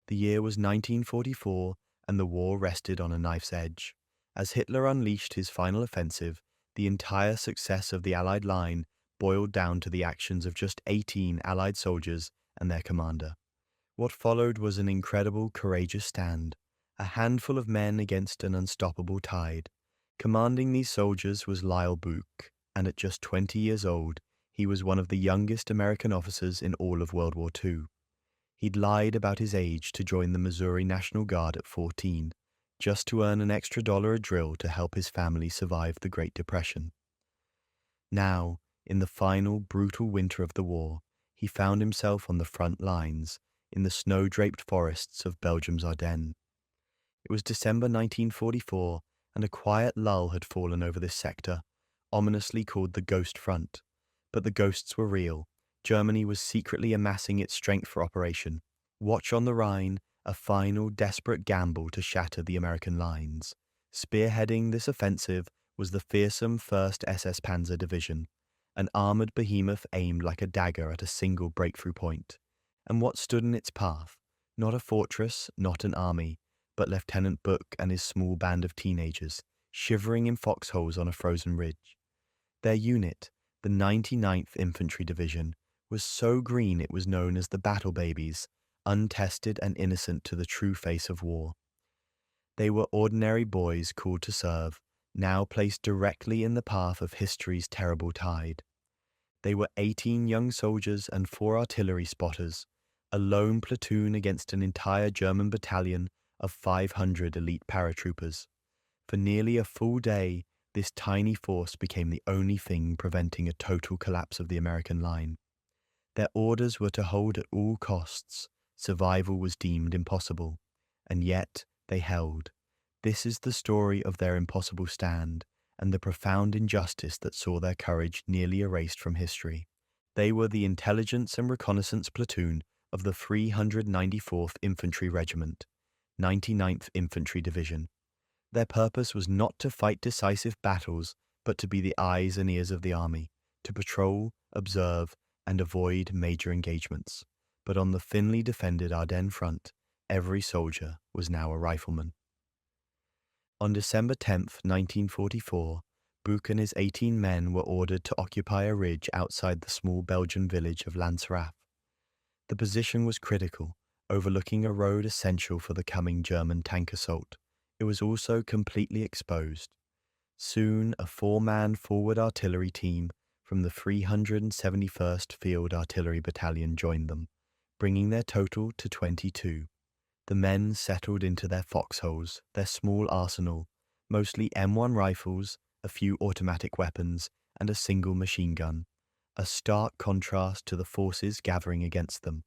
The year was 1944, and the war rested on a knife's edge. As Hitler unleashed his final offensive, the entire success of the Allied line boiled down to the actions of just 18 Allied soldiers and their commander. What followed was an incredible, courageous stand, a handful of men against an unstoppable tide. Commanding these soldiers was Lyle Bouck, and at just 20 years old, he was one of the youngest American officers in all of World War II. He'd lied about his age to join the Missouri National Guard at 14, just to earn an extra dollar a drill to help his family survive the Great Depression. Now, in the final, brutal winter of the war, he found himself on the front lines, in the snow-draped forests of Belgium's Ardennes. It was December 1944, and a quiet lull had fallen over this sector, ominously called the Ghost Front. But the ghosts were real. Germany was secretly amassing its strength for operation. Watch on the Rhine, a final, desperate gamble to shatter the American lines. Spearheading this offensive was the fearsome 1st SS Panzer Division, an armored behemoth aimed like a dagger at a single breakthrough point. And what stood in its path? Not a fortress, not an army, but Lieutenant Bouck and his small band of teenagers, shivering in foxholes on a frozen ridge. Their unit, the 99th Infantry Division, was so green it was known as the Battle Babies, untested and innocent to the true face of war. They were ordinary boys called to serve, now placed directly in the path of history's terrible tide. They were 18 young soldiers and 4 artillery spotters, a lone platoon against an entire German battalion of 500 elite paratroopers. For nearly a full day, this tiny force became the only thing preventing a total collapse of the American line. Their orders were to hold at all costs. Survival was deemed impossible. And yet, they held. This is the story of their impossible stand, and the profound injustice that saw their courage nearly erased from history. They were the Intelligence and Reconnaissance Platoon of the 394th Infantry Regiment, 99th Infantry Division. Their purpose was not to fight decisive battles, but to be the eyes and ears of the army, to patrol, observe, and avoid major engagements. But on the thinly defended Ardennes front, every soldier was now a rifleman. On December 10, 1944, Bouck and his 18 men were ordered to occupy a ridge outside the small Belgian village of Lanzerath. The position was critical, overlooking a road essential for the coming German tank assault. It was also completely exposed. Soon, a 4-man forward artillery team from the 371st Field Artillery Battalion joined them, bringing their total to 22. The men settled into their foxholes, their small arsenal, mostly M1 rifles, a few automatic weapons, and a single machine gun, a stark contrast to the forces gathering against them.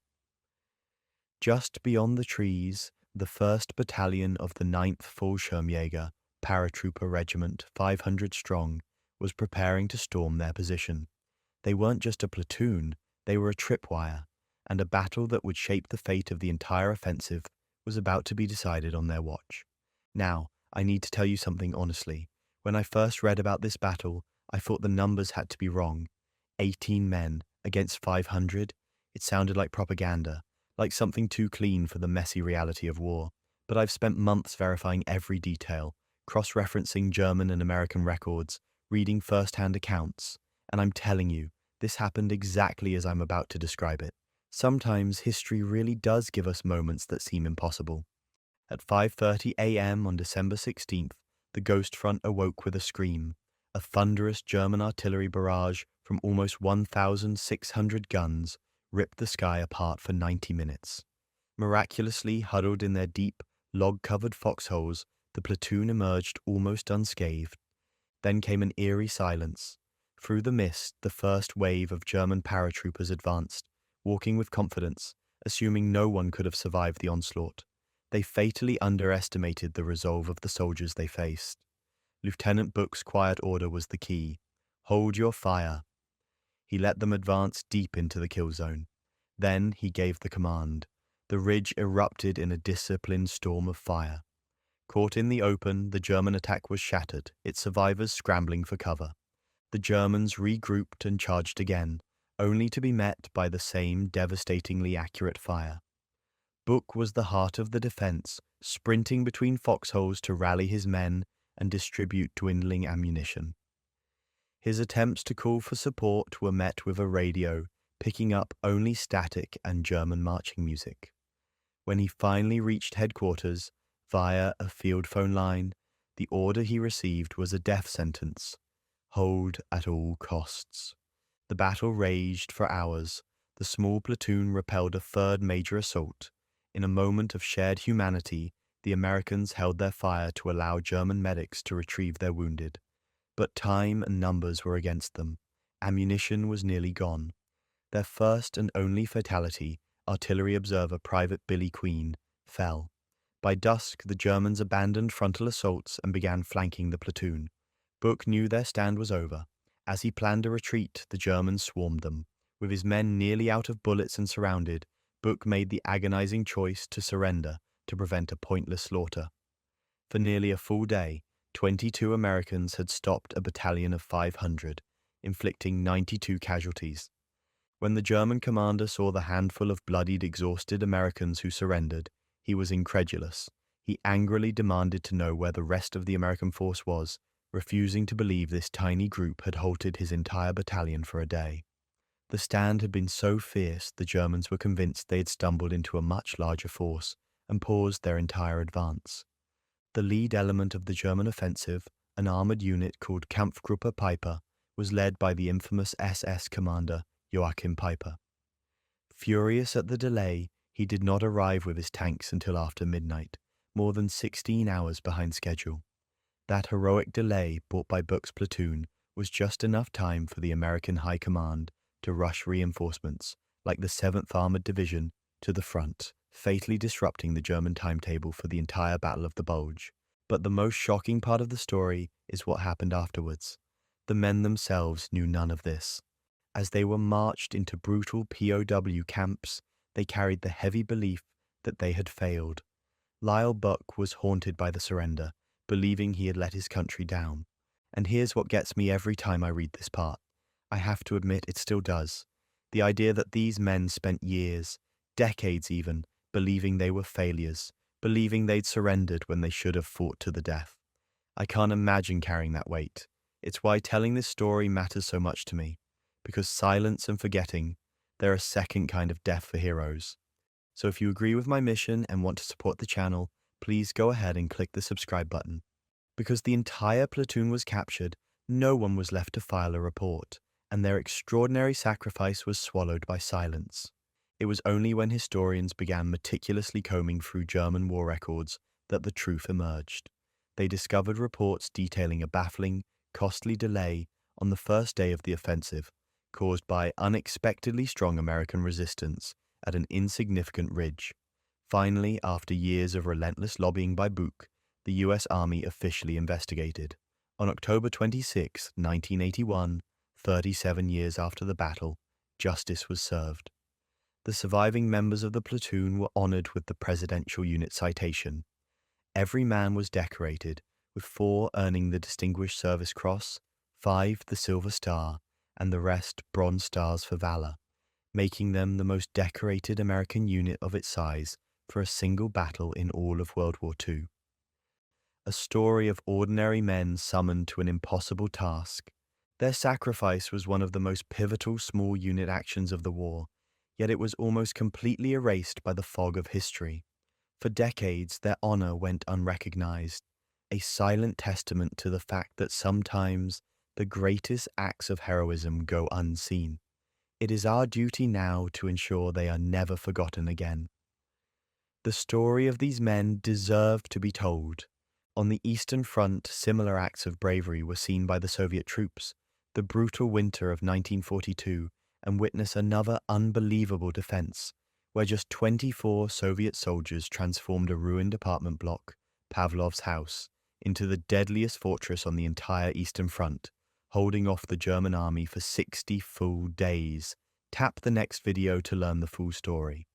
Just beyond the trees, the 1st Battalion of the 9th Fallschirmjäger Paratrooper Regiment, 500 strong, was preparing to storm their position. They weren't just a platoon, they were a tripwire, and a battle that would shape the fate of the entire offensive was about to be decided on their watch. Now, I need to tell you something honestly. When I first read about this battle, I thought the numbers had to be wrong. 18 men against 500? It sounded like propaganda, like something too clean for the messy reality of war. But I've spent months verifying every detail, cross-referencing German and American records, reading first-hand accounts, and I'm telling you, this happened exactly as I'm about to describe it. Sometimes history really does give us moments that seem impossible. At 5:30 a.m. on December 16th, the Ghost Front awoke with a scream. A thunderous German artillery barrage from almost 1,600 guns ripped the sky apart for 90 minutes. Miraculously huddled in their deep, log-covered foxholes, the platoon emerged almost unscathed. Then came an eerie silence. Through the mist, the first wave of German paratroopers advanced, walking with confidence, assuming no one could have survived the onslaught. They fatally underestimated the resolve of the soldiers they faced. Lieutenant Bouck's quiet order was the key. Hold your fire. He let them advance deep into the kill zone. Then he gave the command. The ridge erupted in a disciplined storm of fire. Caught in the open, the German attack was shattered, its survivors scrambling for cover. The Germans regrouped and charged again, only to be met by the same devastatingly accurate fire. Bouck was the heart of the defense, sprinting between foxholes to rally his men and distribute dwindling ammunition. His attempts to call for support were met with a radio, picking up only static and German marching music. When he finally reached headquarters, via a field phone line, the order he received was a death sentence: hold at all costs. The battle raged for hours. The small platoon repelled a third major assault. In a moment of shared humanity, the Americans held their fire to allow German medics to retrieve their wounded. But time and numbers were against them. Ammunition was nearly gone. Their first and only fatality, artillery observer Private Billy Queen, fell. By dusk, the Germans abandoned frontal assaults and began flanking the platoon. Bouck knew their stand was over. As he planned a retreat, the Germans swarmed them. With his men nearly out of bullets and surrounded, Bouck made the agonizing choice to surrender to prevent a pointless slaughter. For nearly a full day, 22 Americans had stopped a battalion of 500, inflicting 92 casualties. When the German commander saw the handful of bloodied, exhausted Americans who surrendered, he was incredulous. He angrily demanded to know where the rest of the American force was, refusing to believe this tiny group had halted his entire battalion for a day. The stand had been so fierce the Germans were convinced they had stumbled into a much larger force and paused their entire advance. The lead element of the German offensive, an armored unit called Kampfgruppe Peiper, was led by the infamous SS commander Joachim Peiper. Furious at the delay, he did not arrive with his tanks until after midnight, more than 16 hours behind schedule. That heroic delay brought by Bouck's platoon was just enough time for the American High Command to rush reinforcements, like the 7th Armored Division, to the front, fatally disrupting the German timetable for the entire Battle of the Bulge. But the most shocking part of the story is what happened afterwards. The men themselves knew none of this. As they were marched into brutal POW camps, they carried the heavy belief that they had failed. Lyle Bouck was haunted by the surrender, believing he had let his country down. And here's what gets me every time I read this part. I have to admit it still does. The idea that these men spent years, decades even, believing they were failures, believing they'd surrendered when they should have fought to the death. I can't imagine carrying that weight. It's why telling this story matters so much to me, because silence and forgetting, they're a second kind of death for heroes. So if you agree with my mission and want to support the channel, please go ahead and click the subscribe button. Because the entire platoon was captured, no one was left to file a report, and their extraordinary sacrifice was swallowed by silence. It was only when historians began meticulously combing through German war records that the truth emerged. They discovered reports detailing a baffling, costly delay on the first day of the offensive, caused by unexpectedly strong American resistance at an insignificant ridge. Finally, after years of relentless lobbying by Bouck, the U.S. Army officially investigated. On October 26, 1981, 37 years after the battle, justice was served. The surviving members of the platoon were honored with the Presidential Unit Citation. Every man was decorated, with 4 earning the Distinguished Service Cross, 5 the Silver Star, and the rest Bronze Stars for valor, making them the most decorated American unit of its size for a single battle in all of World War II. A story of ordinary men summoned to an impossible task. Their sacrifice was one of the most pivotal small unit actions of the war, yet it was almost completely erased by the fog of history. For decades, their honor went unrecognized, a silent testament to the fact that sometimes the greatest acts of heroism go unseen. It is our duty now to ensure they are never forgotten again. The story of these men deserved to be told. On the Eastern Front, similar acts of bravery were seen by the Soviet troops, the brutal winter of 1942, and witness another unbelievable defense, where just 24 Soviet soldiers transformed a ruined apartment block, Pavlov's house, into the deadliest fortress on the entire Eastern Front, holding off the German army for 60 full days. Tap the next video to learn the full story.